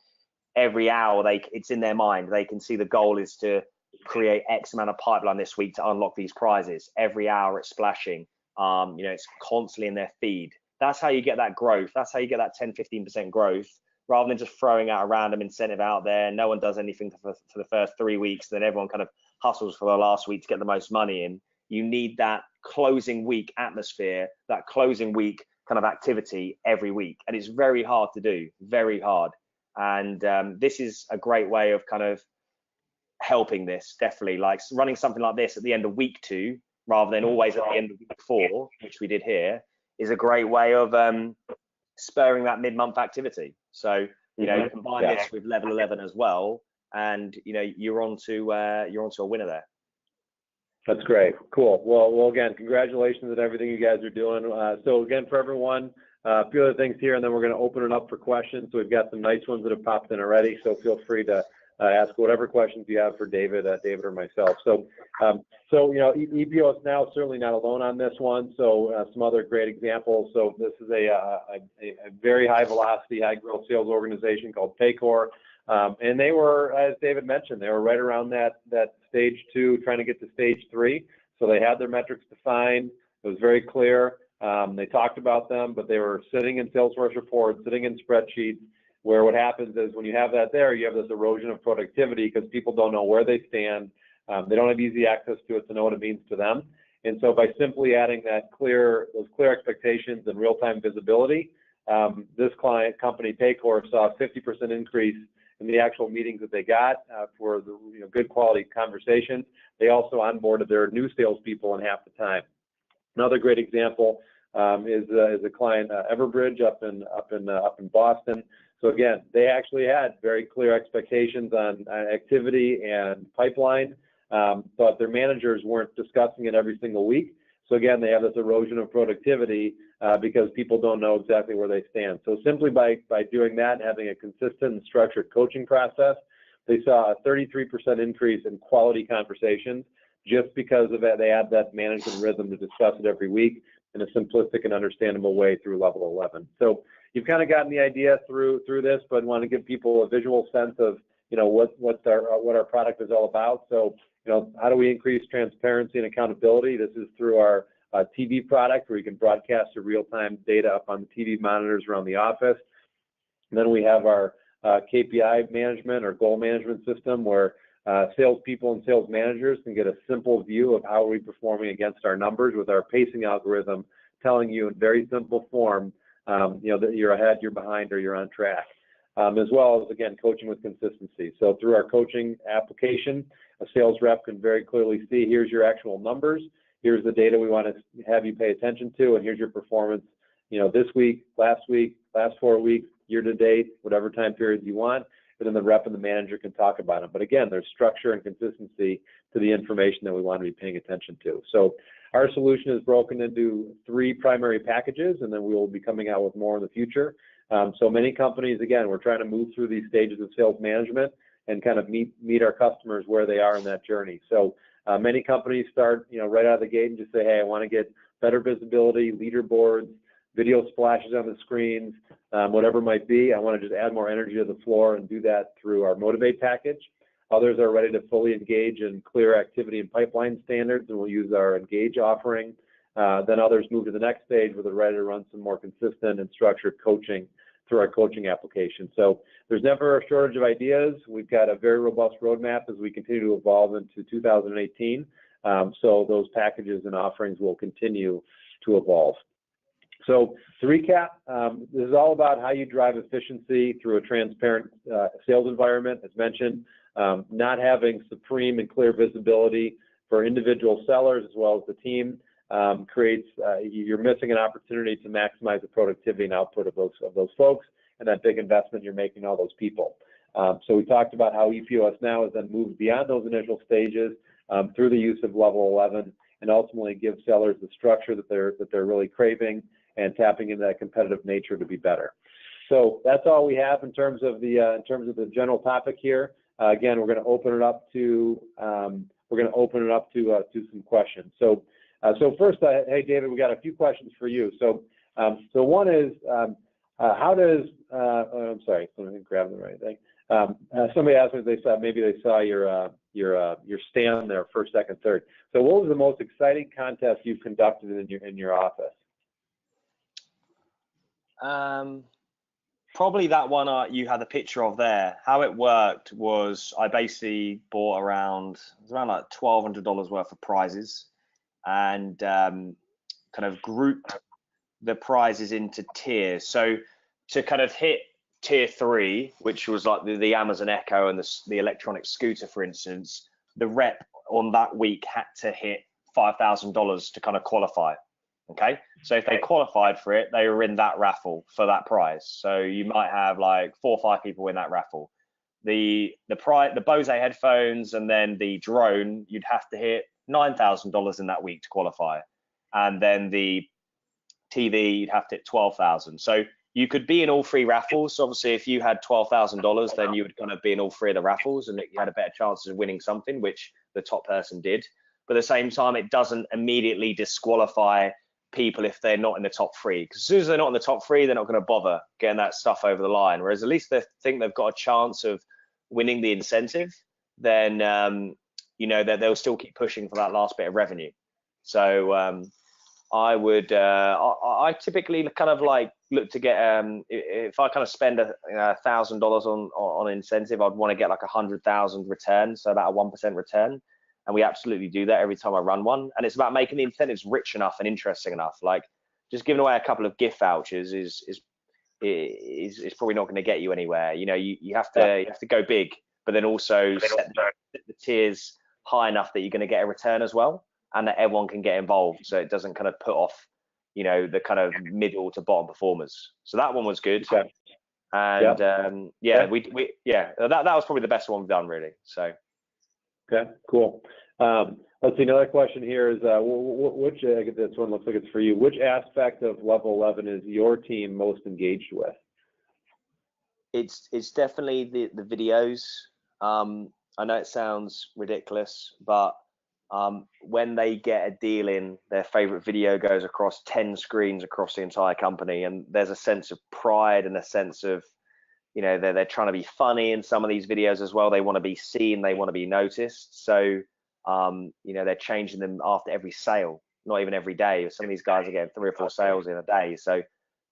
every hour it's in their mind. They can see the goal is to create X amount of pipeline this week to unlock these prizes. Every hour it's splashing. You know, it's constantly in their feed. That's how you get that growth. That's how you get that 10-15% growth, rather than just throwing out a random incentive out there. No one does anything for the first 3 weeks, then everyone kind of hustles for the last week to get the most money in. You need that closing week atmosphere, that closing week kind of activity every week. And it's very hard to do, very hard. And this is a great way of kind of helping this, definitely. Like, running something like this at the end of week 2, rather than always at the end of week 4, which we did here, is a great way of spurring that mid-month activity. So, you know, combine this with level 11 as well, and, you know, you're onto a winner there. That's great. Cool. Well, again, congratulations on everything you guys are doing. So again, for everyone, a few other things here, and then we're going to open it up for questions. So we've got some nice ones that have popped in already. So feel free to ask whatever questions you have for David, David or myself. So, Epos now certainly not alone on this one. So some other great examples. So this is a very high velocity, high growth sales organization called Paycor. And they were, as David mentioned, they were right around that stage 2, trying to get to stage 3. So they had their metrics defined. It was very clear. They talked about them, but they were sitting in Salesforce reports, sitting in spreadsheets, where what happens is when you have that there, you have this erosion of productivity because people don't know where they stand. They don't have easy access to it to know what it means to them. And so by simply adding those clear expectations and real-time visibility, this company, Paycor, saw a 50% increase in the actual meetings that they got for the good quality conversations. They also onboarded their new salespeople in half the time. Another great example is a client, Everbridge, up in Boston. So again, they actually had very clear expectations on activity and pipeline, but their managers weren't discussing it every single week. So again, they have this erosion of productivity because people don't know exactly where they stand. So simply by doing that and having a consistent and structured coaching process, they saw a 33% increase in quality conversations just because of that. They had that management rhythm to discuss it every week in a simplistic and understandable way through level 11. So you've kind of gotten the idea through this, but want to give people a visual sense of what our product is all about. So how do we increase transparency and accountability? This is through our TV product, where you can broadcast your real-time data up on the TV monitors around the office. And then we have our KPI management or goal management system, where salespeople and sales managers can get a simple view of how we're performing against our numbers with our pacing algorithm, telling you in very simple form, that you're ahead, you're behind, or you're on track. As well as, again, coaching with consistency. So through our coaching application, a sales rep can very clearly see, here's your actual numbers, here's the data we want to have you pay attention to, and here's your performance, this week, last 4 weeks, year to date, whatever time period you want. And then the rep and the manager can talk about them. But again, there's structure and consistency to the information that we want to be paying attention to. So our solution is broken into 3 primary packages, and then we will be coming out with more in the future. So many companies, again, we're trying to move through these stages of sales management and kind of meet our customers where they are in that journey. So many companies start, right out of the gate and just say, hey, I want to get better visibility, leaderboards, video splashes on the screens, whatever it might be. I want to just add more energy to the floor and do that through our Motivate package. Others are ready to fully engage in clear activity and pipeline standards, and we'll use our Engage offering. Then others move to the next stage where they're ready to run some more consistent and structured coaching through our coaching application. So there's never a shortage of ideas. We've got a very robust roadmap as we continue to evolve into 2018. So those packages and offerings will continue to evolve. So to recap, this is all about how you drive efficiency through a transparent sales environment. As mentioned, not having supreme and clear visibility for individual sellers as well as the team creates, you're missing an opportunity to maximize the productivity and output of those folks and that big investment you're making in all those people. So we talked about how Epos now has then moved beyond those initial stages through the use of level 11 and ultimately give sellers the structure that they're really craving and tapping into that competitive nature to be better. So that's all we have in terms of the general topic here. Again, we're going to open it up to some questions. So first, hey David, we got a few questions for you. So one is, how does I'm sorry, let me grab the right thing. Somebody asked me if they saw your stand there, first, second, third. So what was the most exciting contest you've conducted in your office? Probably that one you had the picture of there. How it worked was I basically bought around like $1,200 worth of prizes and kind of grouped the prizes into tiers. So to kind of hit tier 3, which was like the Amazon Echo and the electronic scooter, for instance, the rep on that week had to hit $5,000 to kind of qualify. Okay, so if they qualified for it, they were in that raffle for that prize. So you might have like 4 or 5 people in that raffle. The Bose headphones and then the drone, you'd have to hit $9,000 in that week to qualify, and then the TV you'd have to hit $12,000. So you could be in all three raffles. So obviously, if you had $12,000, then you would kind of be in all three of the raffles, and you had a better chance of winning something, which the top person did. But at the same time, it doesn't immediately disqualify people if they're not in the top three, because as soon as they're not in the top three, they're not going to bother getting that stuff over the line. Whereas at least they think they've got a chance of winning the incentive, then they'll still keep pushing for that last bit of revenue. So I would I typically kind of like look to get if I kind of spend $1,000 on incentive, I'd want to get like 100,000 return, so about a 1% return. And we absolutely do that every time I run one. And it's about making the incentives rich enough and interesting enough. Like just giving away a couple of gift vouchers is probably not going to get you anywhere. You have to go big, but then also set the tiers high enough that you're going to get a return as well, and that everyone can get involved, so it doesn't kind of put off the kind of middle to bottom performers. So that one was good. Okay. And that was probably the best one we've done, really. So okay, cool. Let's see, another question here is which this one looks like it's for you. Which aspect of level 11 is your team most engaged with? It's definitely the videos. I know it sounds ridiculous, but when they get a deal in, their favorite video goes across 10 screens across the entire company, and there's a sense of pride and a sense of they're trying to be funny in some of these videos as well. They want to be seen, they want to be noticed. So they're changing them after every sale, not even every day. Some of these guys are getting 3 or 4 sales in a day. So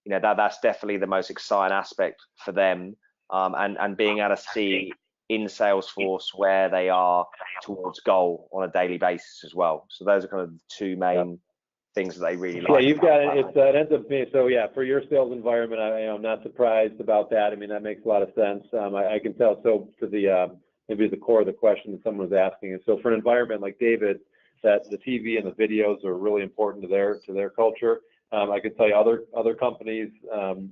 that's definitely the most exciting aspect for them, and being able to see in Salesforce where they are towards goal on a daily basis as well. So those are kind of the two main things that they really like. Yeah, you've got it. It ends up being, so yeah, for your sales environment, I'm not surprised about that. I mean, that makes a lot of sense. I can tell. So to the maybe the core of the question that someone was asking is, so for an environment like David, that the TV and the videos are really important to their culture. I can tell you other companies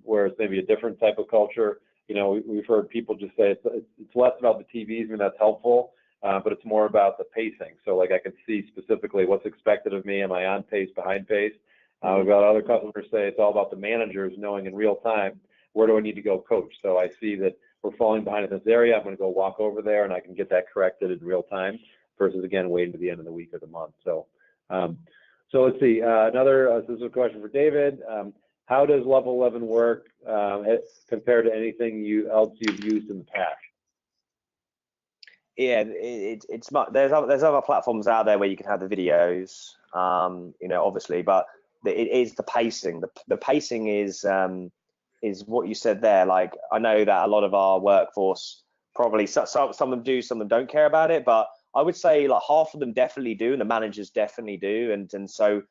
where it's maybe a different type of culture. We've heard people just say it's less about the TVs, and that's helpful, but it's more about the pacing. So like I can see specifically what's expected of me. Am I on pace, behind pace? We've got other customers say it's all about the managers knowing in real time, where do I need to go coach? So I see that we're falling behind in this area. I'm going to go walk over there, and I can get that corrected in real time versus, again, waiting to the end of the week or the month. So let's see. This is a question for David. How does level 11 work compared to anything else you've used in the past? Yeah, there's other platforms out there where you can have the videos, obviously, but it is the pacing. The pacing is what you said there. Like, I know that a lot of our workforce probably some of them do, some of them don't care about it, but I would say like half of them definitely do, and the managers definitely do, and so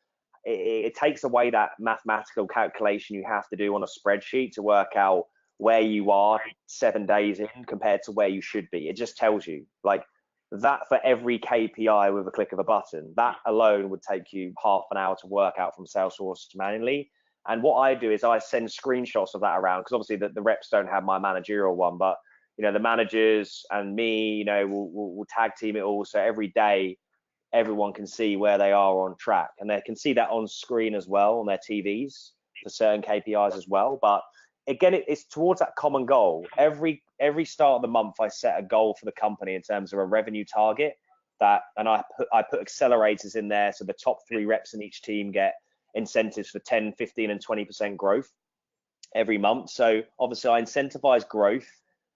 it takes away that mathematical calculation you have to do on a spreadsheet to work out where you are 7 days in compared to where you should be. It just tells you like that for every KPI with a click of a button. That alone would take you half an hour to work out from Salesforce manually. And what I do is I send screenshots of that around, because obviously the reps don't have my managerial one, but the managers and me, we'll tag team it all. So every day, everyone can see where they are on track, and they can see that on screen as well on their TVs for certain KPIs as well. But again, it's towards that common goal. Every start of the month, I set a goal for the company in terms of a revenue target, and I put accelerators in there, so the top 3 reps in each team get incentives for 10, 15, and 20% growth every month. So obviously I incentivize growth.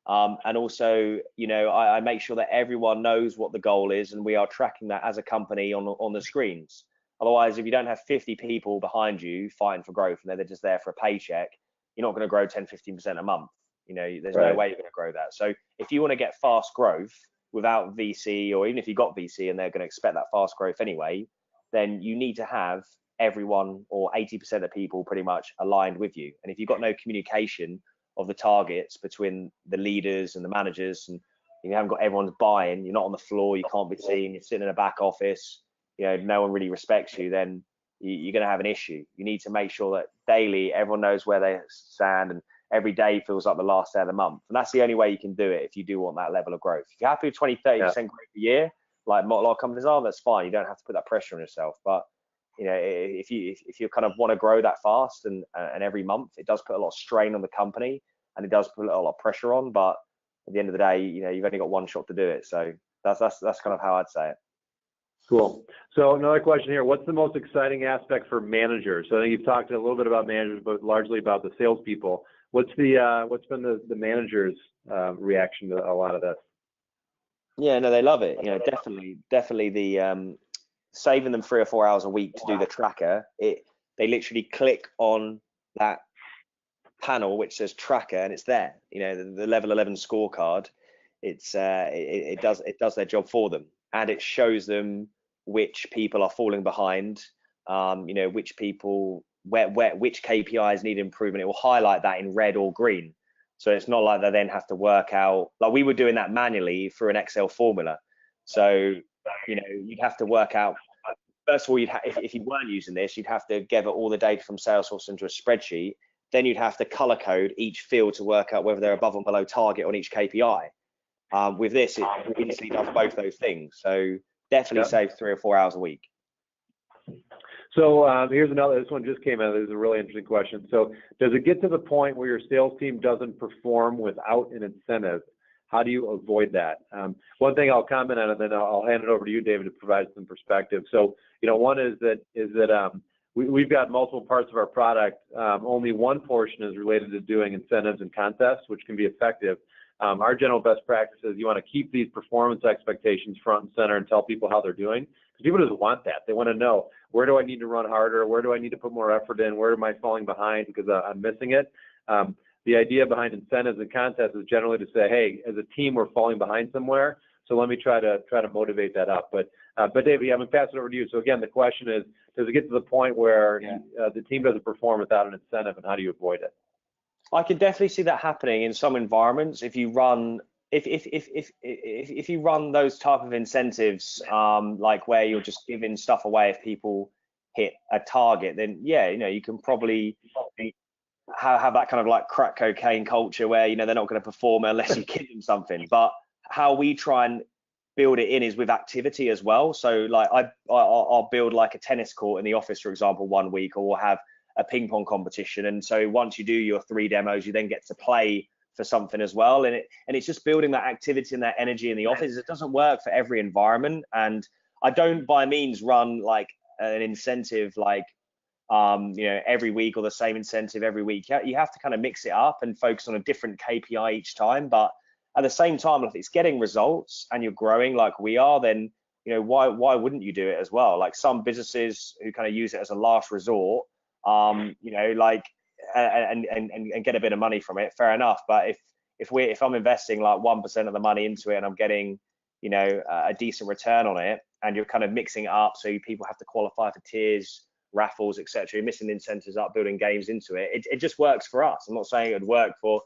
And also, I make sure that everyone knows what the goal is, and we are tracking that as a company on the screens. Otherwise, if you don't have 50 people behind you fighting for growth and they're just there for a paycheck, you're not going to grow 10, 15% a month. There's no way you're going to grow that. So if you want to get fast growth without VC, or even if you got VC and they're going to expect that fast growth anyway, then you need to have everyone, or 80% of people pretty much aligned with you. And if you've got no communication of the targets between the leaders and the managers, and you haven't got everyone's buy-in, you're not on the floor, you can't be seen, you're sitting in a back office, no one really respects you, then you're going to have an issue. You need to make sure that daily everyone knows where they stand, and every day feels like the last day of the month. And that's the only way you can do it if you do want that level of growth. If you're happy with 20, 30% growth a year, like a lot of companies are, that's fine. You don't have to put that pressure on yourself. But if you kind of want to grow that fast and every month, it does put a lot of strain on the company, and it does put a lot of pressure on. But at the end of the day, you've only got one shot to do it. So that's kind of how I'd say it. Cool. So another question here: what's the most exciting aspect for managers? So I think you've talked a little bit about managers, but largely about the salespeople. What's been the managers' reaction to a lot of this? Yeah, no, they love it. Definitely the saving them 3 or 4 hours a week to do the tracker. They literally click on that panel which says tracker, and it's there. The level 11 scorecard. It does their job for them, and it shows them which people are falling behind. Which people which KPIs need improvement. It will highlight that in red or green. So it's not like they then have to work out, like we were doing that manually through an Excel formula. So, you'd have to work out, first of all, if you weren't using this, you'd have to gather all the data from Salesforce into a spreadsheet. Then you'd have to color code each field to work out whether they're above or below target on each KPI. With this, it instantly does both those things. So definitely save 3 or 4 hours a week. So here's another, this one just came out. This is a really interesting question. So does it get to the point where your sales team doesn't perform without an incentive? How do you avoid that? One thing I'll comment on, and then I'll hand it over to you, David, to provide some perspective. So, one is that we've got multiple parts of our product. Only one portion is related to doing incentives and contests, which can be effective. Our general best practice is you want to keep these performance expectations front and center and tell people how they're doing. Because people just want that. They want to know, where do I need to run harder? Where do I need to put more effort in? Where am I falling behind because I'm missing it? The idea behind incentives and contests is generally to say, hey, as a team, we're falling behind somewhere. So let me try to motivate that up. But David, I'm going to pass it over to you. So again, the question is, does it get to the point where the team doesn't perform without an incentive, and how do you avoid it? I can definitely see that happening in some environments. If you run if you run those type of incentives, like where you're just giving stuff away if people hit a target, then you can probably have that kind of like crack cocaine culture where they're not going to perform unless you give them something. But how we try and build it in is with activity as well. So like I'll build like a tennis court in the office, for example, one week, or we'll have a ping pong competition. And so once you do your 3 demos, you then get to play for something as well. And it's just building that activity and that energy in the office. It doesn't work for every environment. And I don't by means run like an incentive like every week, or the same incentive every week. You have to kind of mix it up and focus on a different KPI each time. But at the same time, if it's getting results and you're growing like we are, then why wouldn't you do it as well? Like some businesses who kind of use it as a last resort, and get a bit of money from it, fair enough. But if I'm investing like 1% of the money into it and I'm getting a decent return on it, and you're kind of mixing it up so people have to qualify for tiers, raffles, etc., you're missing incentives up, building games into it. It just works for us. I'm not saying it would work for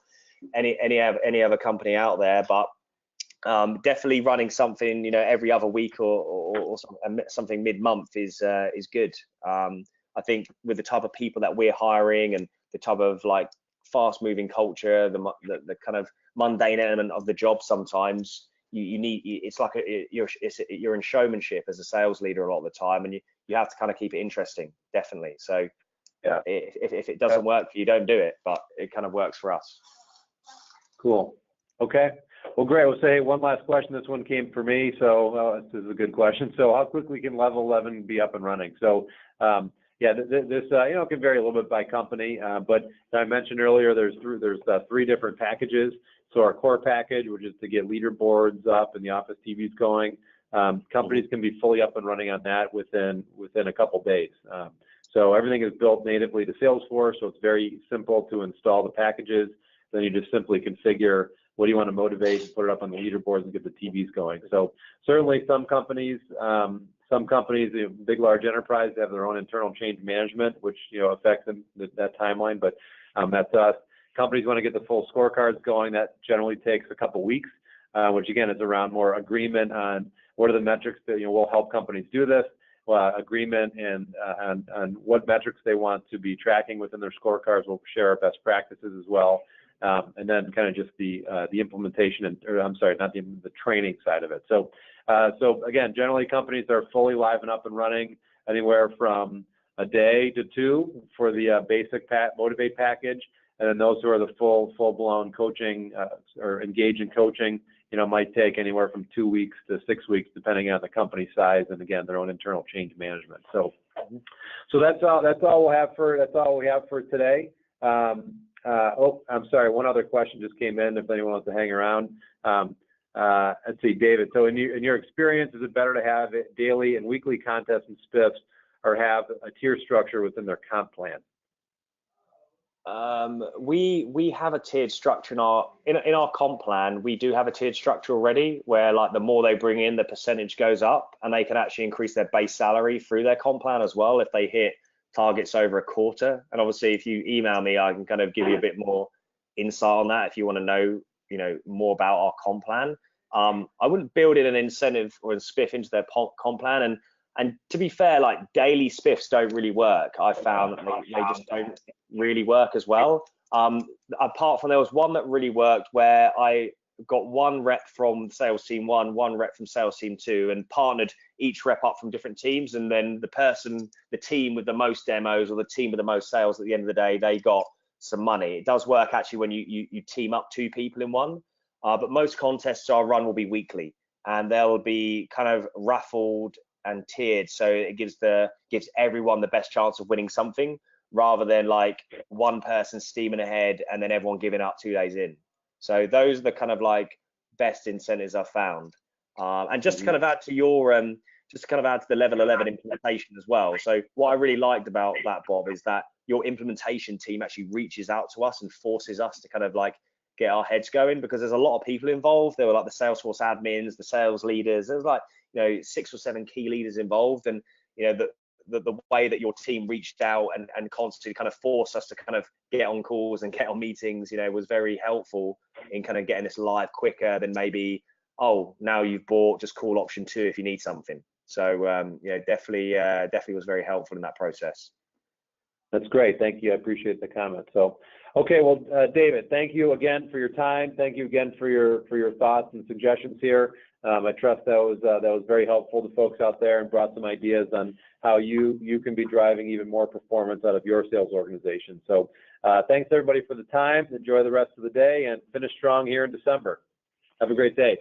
any other company out there, but definitely running something every other week or something mid-month is good. I think with the type of people that we're hiring and the type of like fast-moving culture, the kind of mundane element of the job, sometimes you need, it's like you're in showmanship as a sales leader a lot of the time, and you have to kind of keep it interesting, definitely. So if it doesn't work for you, don't do it, but it kind of works for us. Cool. Okay. Well, great. We'll say one last question. This one came for me, so this is a good question. So how quickly can level 11 be up and running? So this can vary a little bit by company, but as I mentioned earlier, there's 3 different packages. So our core package, which is to get leaderboards up and the office TVs going, companies can be fully up and running on that within a couple days. So everything is built natively to Salesforce, so it's very simple to install the packages. Then you just simply configure what do you want to motivate and put it up on the leaderboards and get the TVs going. So certainly some companies, big, large enterprises have their own internal change management, which affects them, that timeline, but that's us. Companies want to get the full scorecards going. That generally takes a couple weeks, which again is around more agreement on what are the metrics that will help companies do this. Agreement and on what metrics they want to be tracking within their scorecards. We'll share our best practices as well. And then kind of just the implementation the training side of it. So again, generally companies are fully live and up and running anywhere from a day to 2 for the basic Motivate package, and then those who are the full-blown coaching or engage in coaching, might take anywhere from 2 weeks to 6 weeks, depending on the company size and again their own internal change management. So that's all we have for today. Oh, I'm sorry. One other question just came in. If anyone wants to hang around, let's see, David. So in your experience, is it better to have daily and weekly contests and spiffs, or have a tier structure within their comp plan? We have a tiered structure in our comp plan. We do have a tiered structure already, where like the more they bring in, the percentage goes up, and they can actually increase their base salary through their comp plan as well if they hit targets over a quarter. And obviously, if you email me, I can kind of give you a bit more insight on that if you want to know, more about our comp plan. I wouldn't build in an incentive or a spiff into their comp plan, and to be fair, like daily spiffs don't really work. I found that they just don't really work as well. Apart from there was one that really worked where I got one rep from sales team one rep from sales team 2, and partnered each rep up from different teams, and then the team with the most demos or the team with the most sales at the end of the day, they got some money. It does work actually when you team up 2 people in one, but most contests our run will be weekly, and they'll be kind of raffled and tiered, so it gives everyone the best chance of winning something, rather than like one person steaming ahead and then everyone giving up 2 days in. So those are the kind of like best incentives I've found. And just to kind of add to the level 11 implementation as well. So what I really liked about that, Bob, is that your implementation team actually reaches out to us and forces us to kind of like get our heads going, because there's a lot of people involved. There were like the Salesforce admins, the sales leaders. There's like 6 or 7 key leaders involved, and the way that your team reached out and constantly kind of forced us to kind of get on calls and get on meetings, was very helpful in kind of getting this live quicker than maybe, oh, now you've bought, just call option 2 if you need something. So definitely was very helpful in that process. That's great. Thank you. I appreciate the comment. So, okay, well, David, thank you again for your time. Thank you again for your thoughts and suggestions here. I trust that was very helpful to folks out there and brought some ideas on how you can be driving even more performance out of your sales organization. So, thanks everybody for the time. Enjoy the rest of the day and finish strong here in December. Have a great day.